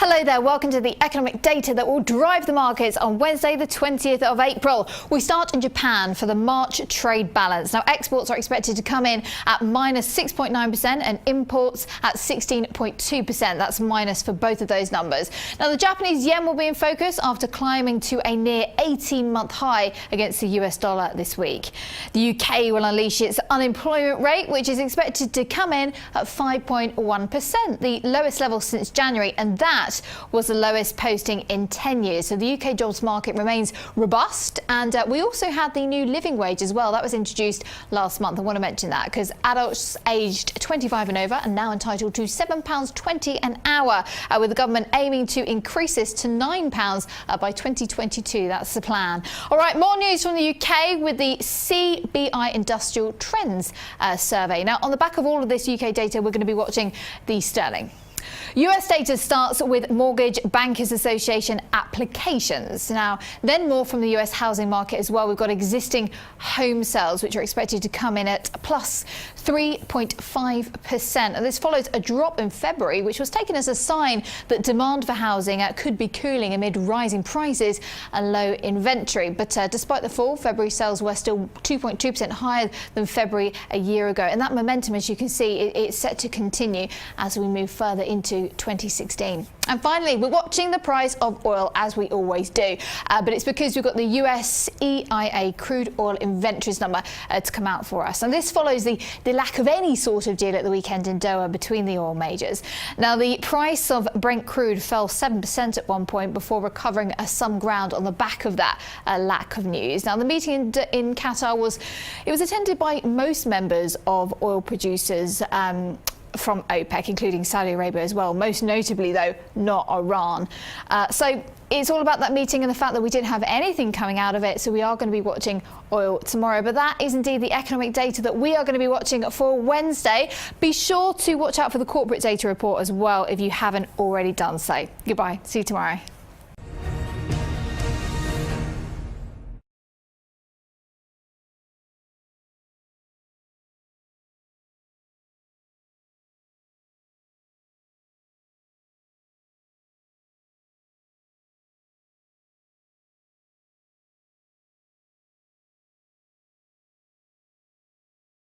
Hello there, welcome to the economic data that will drive the markets on Wednesday the 20th of April. We start in Japan for the March trade balance. Now exports are expected to come in at minus 6.9% and imports at 16.2%. That's minus for both of those numbers. Now the Japanese yen will be in focus after climbing to a near 18-month high against the US dollar this week. The UK will unleash its unemployment rate, which is expected to come in at 5.1%, the lowest level since January, and that was the lowest posting in 10 years. So the UK jobs market remains robust, and we also had the new living wage as well. That was introduced last month. I want to mention that because adults aged 25 and over are now entitled to £7.20 an hour, with the government aiming to increase this to £9 by 2022. That's the plan. All right, more news from the UK with the CBI Industrial Trends survey. Now, on the back of all of this UK data, we're going to be watching the sterling. US data starts with Mortgage Bankers Association applications. Now, then more from the US housing market as well. We've got existing home sales, which are expected to come in at plus 3.5%. And this follows a drop in February, which was taken as a sign that demand for housing could be cooling amid rising prices and low inventory. But despite the fall, February sales were still 2.2% higher than February a year ago. And that momentum, as you can see, it's set to continue as we move further into 2016. And finally, we're watching the price of oil as we always do, but it's because we've got the US EIA crude oil inventories number to come out for us. And this follows the lack of any sort of deal at the weekend in Doha between the oil majors. Now, the price of Brent crude fell 7% at one point before recovering some ground on the back of that lack of news. Now, the meeting in Qatar was attended by most members of oil producers from OPEC, including Saudi Arabia as well, most notably though not Iran. So it's all about that meeting and the fact that we didn't have anything coming out of it, so we are going to be watching oil tomorrow. But that is indeed the economic data that we are going to be watching for Wednesday. Be sure to watch out for the corporate data report as well if you haven't already done so. Goodbye, see you tomorrow.